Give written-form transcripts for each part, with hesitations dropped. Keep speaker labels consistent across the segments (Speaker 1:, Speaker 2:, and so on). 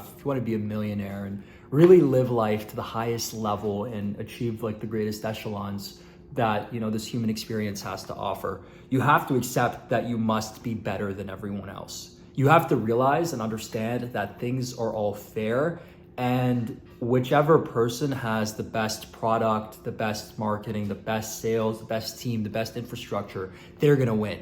Speaker 1: If you want to be a millionaire and really live life to the highest level and achieve like the greatest echelons that, this human experience has to offer, you have to accept that you must be better than everyone else. You have to realize and understand that things are all fair, and whichever person has the best product, the best marketing, the best sales, the best team, the best infrastructure, they're going to win.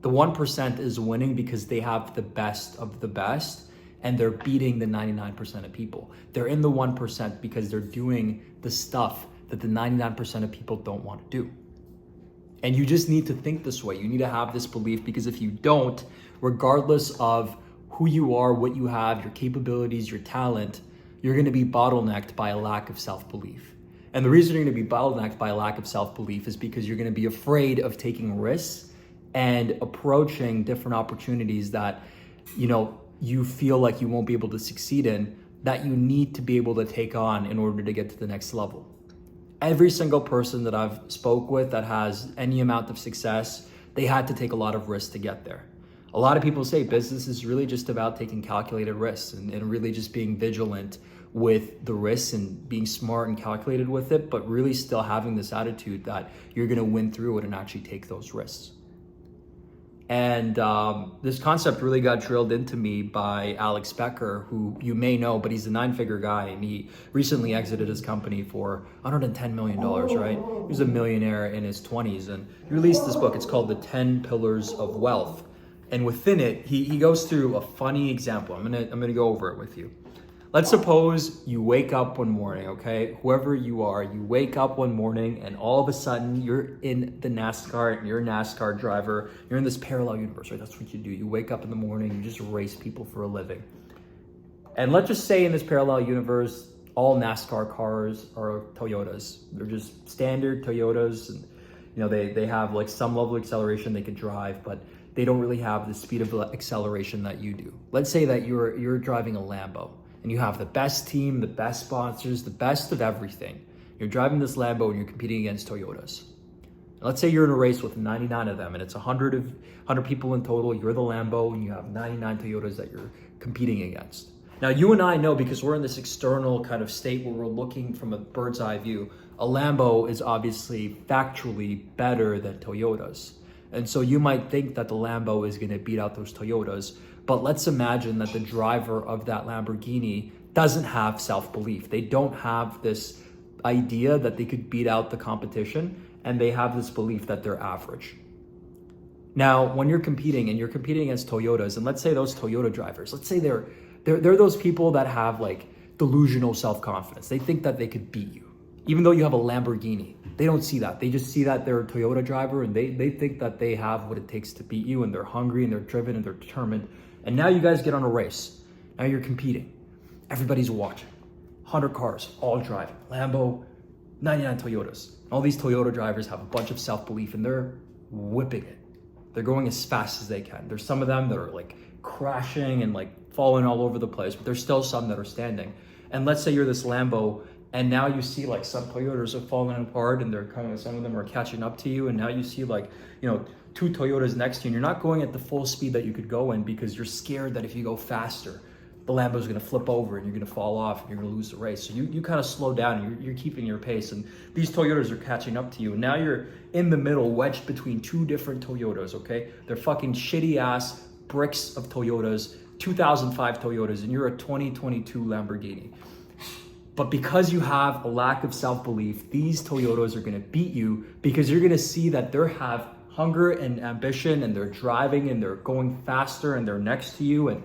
Speaker 1: The 1% is winning because they have the best of the best and they're beating the 99% of people. They're in the 1% because they're doing the stuff that the 99% of people don't want to do. And you just need to think this way. You need to have this belief, because if you don't, regardless of who you are, what you have, your capabilities, your talent, you're going to be bottlenecked by a lack of self-belief. And the reason you're going to be bottlenecked by a lack of self-belief is because you're going to be afraid of taking risks and approaching different opportunities that, you feel like you won't be able to succeed in, that you need to be able to take on in order to get to the next level. Every single person that I've spoke with that has any amount of success, they had to take a lot of risks to get there. A lot of people say business is really just about taking calculated risks and really just being vigilant with the risks and being smart and calculated with it, but really still having this attitude that you're going to win through it and actually take those risks. And this concept really got drilled into me by Alex Becker, who you may know, but he's a 9-figure guy, and he recently exited his company for $110 million, right? He was a millionaire in his 20s, and he released this book. It's called The 10 Pillars of Wealth. And within it, he goes through a funny example. I'm gonna go over it with you. Let's suppose you wake up one morning, okay? Whoever you are, you wake up one morning and all of a sudden you're in the NASCAR and you're a NASCAR driver. You're in this parallel universe, right? That's what you do. You wake up in the morning, you just race people for a living. And let's just say in this parallel universe, all NASCAR cars are Toyotas. They're just standard Toyotas, and they have like some level of acceleration they can drive, but they don't really have the speed of acceleration that you do. Let's say that you're driving a Lambo. And you have the best team, the best sponsors, the best of everything. You're driving this Lambo and you're competing against Toyotas. Let's say you're in a race with 99 of them and it's 100 people in total. You're the Lambo and you have 99 Toyotas that you're competing against. Now, you and I know, because we're in this external kind of state where we're looking from a bird's eye view, a Lambo is obviously factually better than Toyotas. And so you might think that the Lambo is going to beat out those Toyotas. But let's imagine that the driver of that Lamborghini doesn't have self-belief. They don't have this idea that they could beat out the competition, and they have this belief that they're average. Now, when you're competing against Toyotas, and let's say those Toyota drivers, let's say they're those people that have like delusional self-confidence. They think that they could beat you, even though you have a Lamborghini. They don't see that. They just see that they're a Toyota driver, and they think that they have what it takes to beat you, and they're hungry and they're driven and they're determined. And now you guys get on a race. Now you're competing. Everybody's watching. 100 cars, all driving. Lambo, 99 Toyotas. All these Toyota drivers have a bunch of self-belief and they're whipping it. They're going as fast as they can. There's some of them that are like crashing and like falling all over the place, but there's still some that are standing. And let's say you're this Lambo, and now you see like some Toyotas are falling apart and some of them are catching up to you. And now you see like, 2 Toyotas next to you, and you're not going at the full speed that you could go in because you're scared that if you go faster, the Lambo's gonna flip over and you're gonna fall off and you're gonna lose the race. So you kind of slow down and you're keeping your pace, and these Toyotas are catching up to you. And now you're in the middle, wedged between 2 different Toyotas, okay? They're fucking shitty ass bricks of Toyotas, 2005 Toyotas, and you're a 2022 Lamborghini. But because you have a lack of self-belief, these Toyotas are gonna beat you because you're gonna see that they have hunger and ambition, and they're driving and they're going faster and they're next to you. And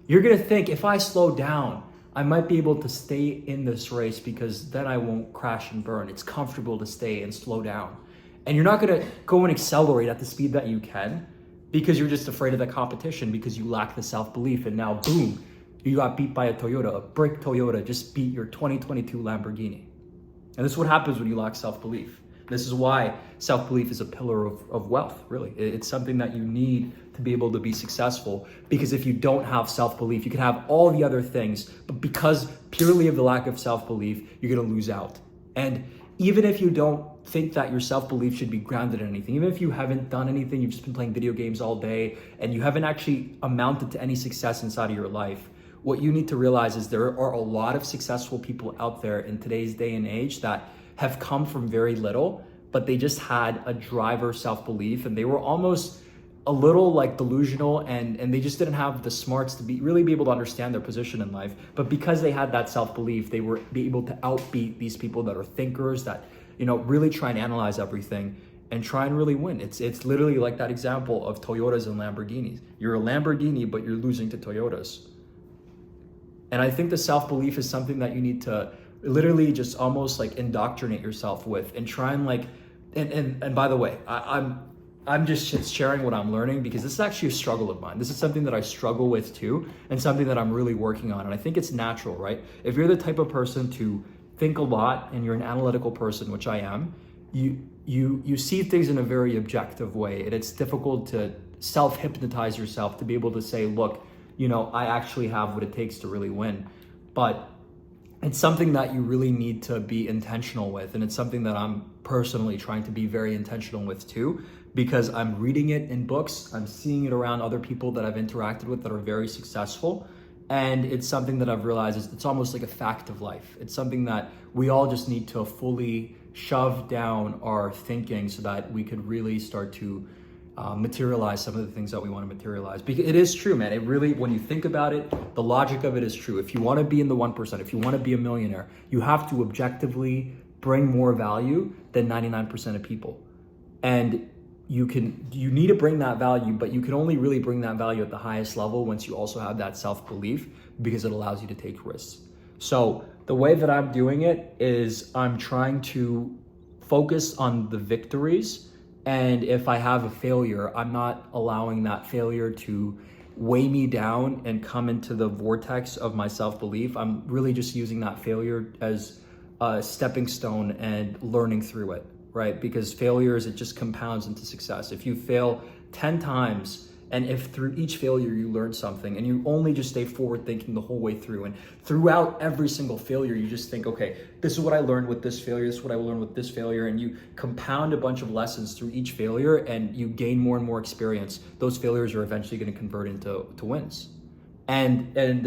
Speaker 1: you're gonna think, if I slow down, I might be able to stay in this race because then I won't crash and burn. It's comfortable to stay and slow down. And you're not gonna go and accelerate at the speed that you can because you're just afraid of the competition, because you lack the self-belief. And now, boom, you got beat by a Toyota. A brick Toyota just beat your 2022 Lamborghini. And this is what happens when you lack self-belief. This is why self-belief is a pillar of wealth, really. It's something that you need to be able to be successful, because if you don't have self-belief, you can have all the other things, but because purely of the lack of self-belief, you're gonna lose out. And even if you don't think that your self-belief should be grounded in anything, even if you haven't done anything, you've just been playing video games all day, and you haven't actually amounted to any success inside of your life, what you need to realize is there are a lot of successful people out there in today's day and age that have come from very little, but they just had a drive or self-belief, and they were almost a little like delusional, and they just didn't have the smarts to really be able to understand their position in life. But because they had that self-belief, they were be able to outbeat these people that are thinkers, that, you know, really try and analyze everything and try and really win. It's literally like that example of Toyotas and Lamborghinis. You're a Lamborghini, but you're losing to Toyotas. And I think the self-belief is something that you need to literally just almost like indoctrinate yourself with, and try and like, and by the way, I'm just sharing what I'm learning, because this is actually a struggle of mine. This is something that I struggle with too, and something that I'm really working on. And I think it's natural, right? If you're the type of person to think a lot and you're an analytical person, which I am, you see things in a very objective way, and it's difficult to self-hypnotize yourself to be able to say, look, you know, I actually have what it takes to really win. But it's something that you really need to be intentional with, and it's something that I'm personally trying to be very intentional with too, because I'm reading it in books, I'm seeing it around other people that I've interacted with that are very successful, and it's something that I've realized it's almost like a fact of life. It's something that we all just need to fully shove down our thinking so that we could really start to materialize some of the things that we want to materialize. Because it is true, man. It really, when you think about it, the logic of it is true. If you want to be in the 1%, if you want to be a millionaire, you have to objectively bring more value than 99% of people. And you need to bring that value, but you can only really bring that value at the highest level once you also have that self-belief, because it allows you to take risks. So the way that I'm doing it is I'm trying to focus on the victories. And if I have a failure, I'm not allowing that failure to weigh me down and come into the vortex of my self-belief. I'm really just using that failure as a stepping stone and learning through it, right? Because failures, it just compounds into success. If you fail 10 times, and if through each failure you learn something, and you only just stay forward thinking the whole way through, and throughout every single failure, you just think, okay, this is what I learned with this failure, this is what I learned with this failure, and you compound a bunch of lessons through each failure, and you gain more and more experience. Those failures are eventually going to convert into wins. And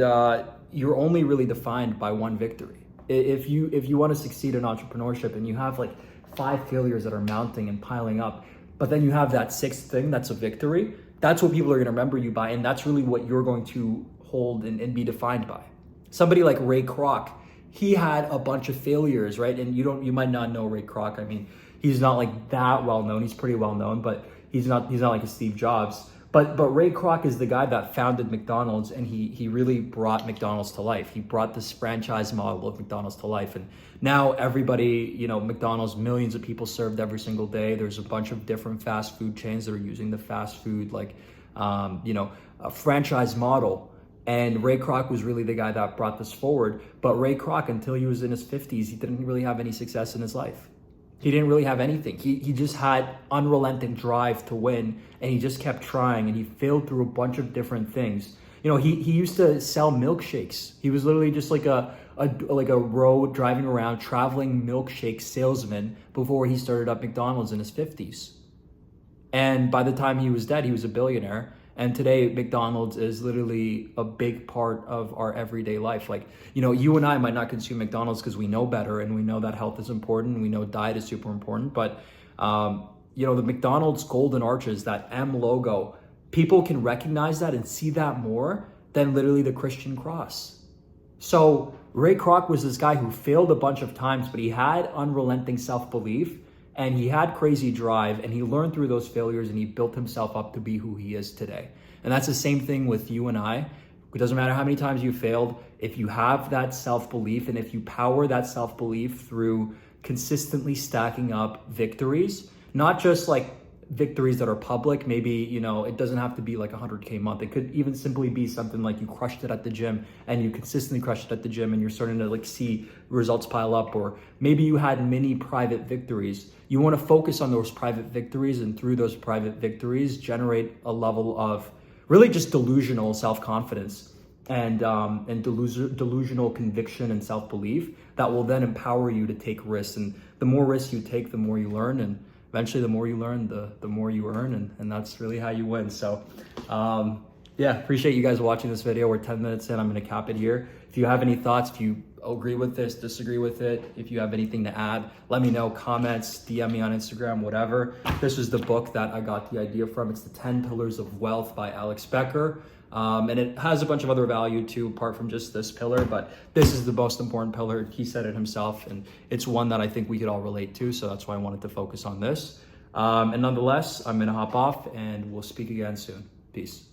Speaker 1: you're only really defined by one victory. If you want to succeed in entrepreneurship and you have like 5 failures that are mounting and piling up, but then you have that 6th thing that's a victory, that's what people are going to remember you by, and that's really what you're going to hold and be defined by. Somebody like Ray Kroc, he had a bunch of failures, right? And you might not know Ray Kroc. I mean, he's not like that well known. He's pretty well known, but he's not like a Steve Jobs. But Ray Kroc is the guy that founded McDonald's, and he really brought McDonald's to life. He brought this franchise model of McDonald's to life, and now everybody, you know, McDonald's, millions of people served every single day. There's a bunch of different fast food chains that are using the fast food, like, a franchise model. And Ray Kroc was really the guy that brought this forward. But Ray Kroc, until he was in his 50s, he didn't really have any success in his life. He didn't really have anything. He just had unrelenting drive to win, and he just kept trying, and he failed through a bunch of different things. You know, he used to sell milkshakes. He was literally just like a road driving around, traveling milkshake salesman before he started up McDonald's in his 50s. And by the time he was dead, he was a billionaire. And today, McDonald's is literally a big part of our everyday life. Like, you know, you and I might not consume McDonald's because we know better, and we know that health is important, and we know diet is super important. But, you know, the McDonald's golden arches, that M logo, people can recognize that and see that more than literally the Christian cross. So Ray Kroc was this guy who failed a bunch of times, but he had unrelenting self-belief, and he had crazy drive, and he learned through those failures, and he built himself up to be who he is today. And that's the same thing with you and I. It doesn't matter how many times you failed. If you have that self-belief, and if you power that self-belief through consistently stacking up victories, not just like victories that are public, maybe, you know, it doesn't have to be like 100K a month. It could even simply be something like you crushed it at the gym, and you consistently crushed it at the gym, and you're starting to like see results pile up. Or maybe you had many private victories. You want to focus on those private victories, and through those private victories, generate a level of really just delusional self-confidence and delusional conviction and self-belief that will then empower you to take risks. And the more risks you take, the more you learn, and eventually the more you learn, the more you earn, and that's really how you win. So Yeah, appreciate you guys watching this video. We're 10 minutes in. I'm going to cap it here. If you have any thoughts, if you agree with this, disagree with it, if you have anything to add, let me know. Comments, DM me on Instagram, whatever. This was the book that I got the idea from. It's The 10 Pillars of Wealth by Alex Becker. And it has a bunch of other value too, apart from just this pillar, but this is the most important pillar. He said it himself, and it's one that I think we could all relate to. So that's why I wanted to focus on this. And nonetheless, I'm going to hop off and we'll speak again soon. Peace.